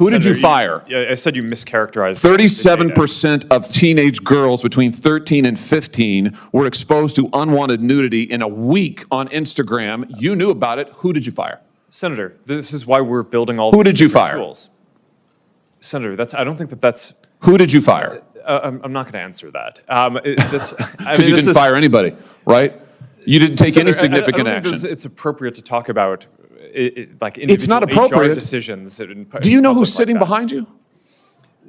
Who did you Senator, fire? I said you mischaracterized. 37% of teenage girls between 13 and 15 were exposed to unwanted nudity in a week on Instagram. You knew about it. Who did you fire? Senator, this is why we're building all Who these did you different fire? tools. Senator, I don't think that's. Who did you fire? I'm not going to answer that. Because you didn't fire anybody, right? You didn't take any significant I don't action. think it's appropriate to talk about like It's not individual appropriate. HR decisions. Do you know who's sitting behind you?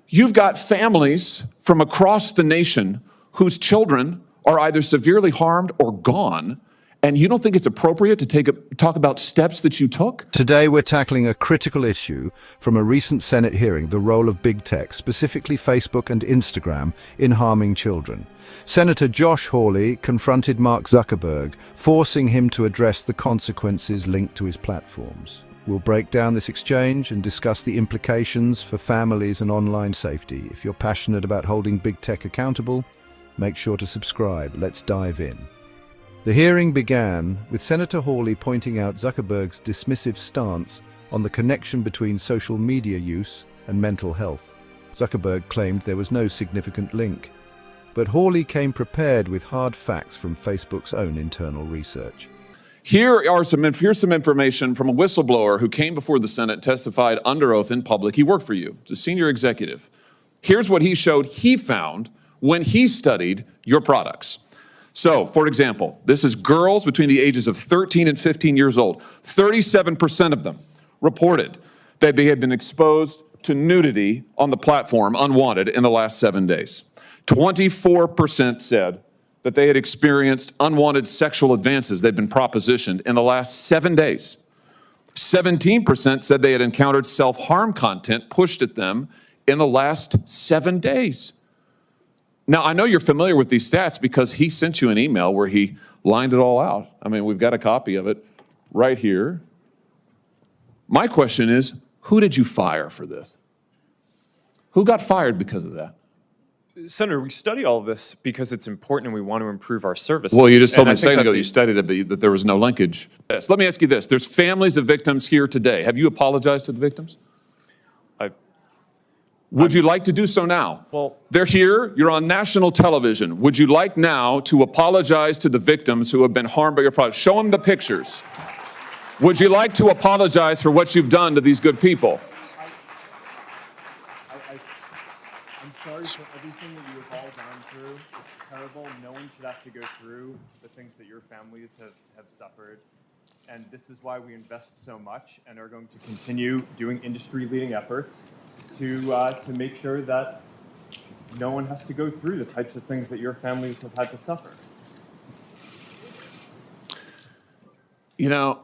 You've got families from across the nation whose children are either severely harmed or gone, and you don't think it's appropriate to talk about steps that you took? Today we're tackling a critical issue from a recent Senate hearing, the role of big tech, specifically Facebook and Instagram, in harming children. Senator Josh Hawley confronted Mark Zuckerberg, forcing him to address the consequences linked to his platforms. We'll break down this exchange and discuss the implications for families and online safety. If you're passionate about holding big tech accountable, make sure to subscribe. Let's dive in. The hearing began with Senator Hawley pointing out Zuckerberg's dismissive stance on the connection between social media use and mental health. Zuckerberg claimed there was no significant link, but Hawley came prepared with hard facts from Facebook's own internal research. Here's some information from a whistleblower who came before the Senate, testified under oath in public. He worked for you. It's a senior executive. Here's what he showed he found when he studied your products. So, for example, this is girls between the ages of 13 and 15 years old. 37% of them reported that they had been exposed to nudity on the platform unwanted in the last 7 days. 24% said that they had experienced unwanted sexual advances they'd been propositioned in the last 7 days. 17% said they had encountered self-harm content pushed at them in the last 7 days. Now, I know you're familiar with these stats because he sent you an email where he lined it all out. I mean, we've got a copy of it right here. My question is, who did you fire for this? Who got fired because of that? Senator, we study all of this because it's important and we want to improve our services. Well, you just told me a second that ago you studied it, that there was no linkage. Yes. Let me ask you this. There's families of victims here today. Have you apologized to the victims? Would you like to do so now? Well, they're here. You're on national television. Would you like now to apologize to the victims who have been harmed by your product? Show them the pictures. Would you like to apologize for what you've done to these good people? I'm sorry for everything that you have all gone through. It's terrible. No one should have to go through the things that your families have suffered. And this is why we invest so much and are going to continue doing industry-leading efforts to make sure that no one has to go through the types of things that your families have had to suffer. You know,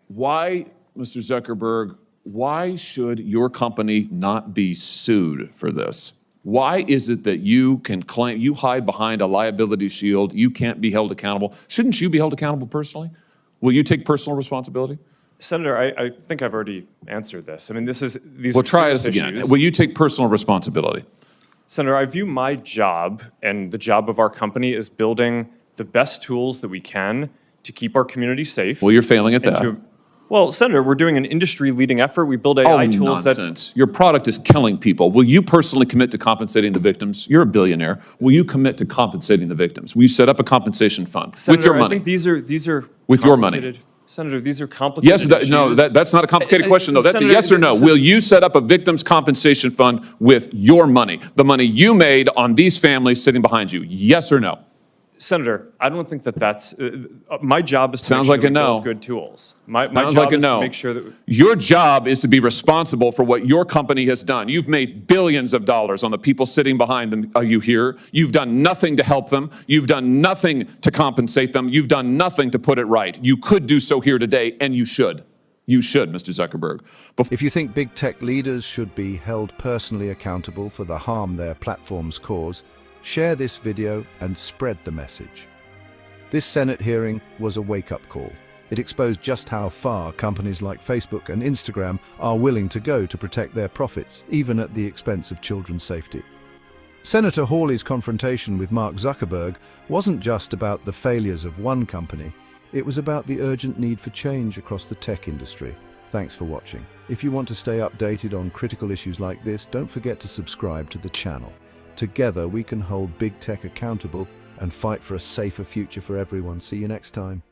why, Mr. Zuckerberg, why should your company not be sued for this? Why is it that you can claim, you hide behind a liability shield, you can't be held accountable? Shouldn't you be held accountable personally? Will you take personal responsibility? Senator, I think I've already answered this. I mean, these Well, are try this serious again. issues. Will you take personal responsibility? Senator, I view my job and the job of our company as building the best tools that we can to keep our community safe. Well, you're failing at that. Well, Senator, we're doing an industry-leading effort. We build AI tools nonsense. Your product is killing people. Will you personally commit to compensating the victims? You're a billionaire. Will you commit to compensating the victims? Will you set up a compensation fund with your money? I think these are with your money. Senator, these are complicated issues. No, that's not a complicated question, though. That's Senator, a yes or no. Will you set up a victims' compensation fund with your money, the money you made on these families sitting behind you? Yes or no? Senator, I don't think that's my job is to Sounds make sure like a we no. build good tools. My Sounds job like a is no. to make sure that your job is to be responsible for what your company has done. You've made billions of dollars on the people sitting behind them. Are you here? You've done nothing to help them. You've done nothing to compensate them. You've done nothing to put it right. You could do so here today, and you should. You should, Mr. Zuckerberg. If you think big tech leaders should be held personally accountable for the harm their platforms cause, share this video and spread the message. This Senate hearing was a wake-up call. It exposed just how far companies like Facebook and Instagram are willing to go to protect their profits, even at the expense of children's safety. Senator Hawley's confrontation with Mark Zuckerberg wasn't just about the failures of one company. It was about the urgent need for change across the tech industry. Thanks for watching. If you want to stay updated on critical issues like this, don't forget to subscribe to the channel. Together we can hold big tech accountable and fight for a safer future for everyone. See you next time.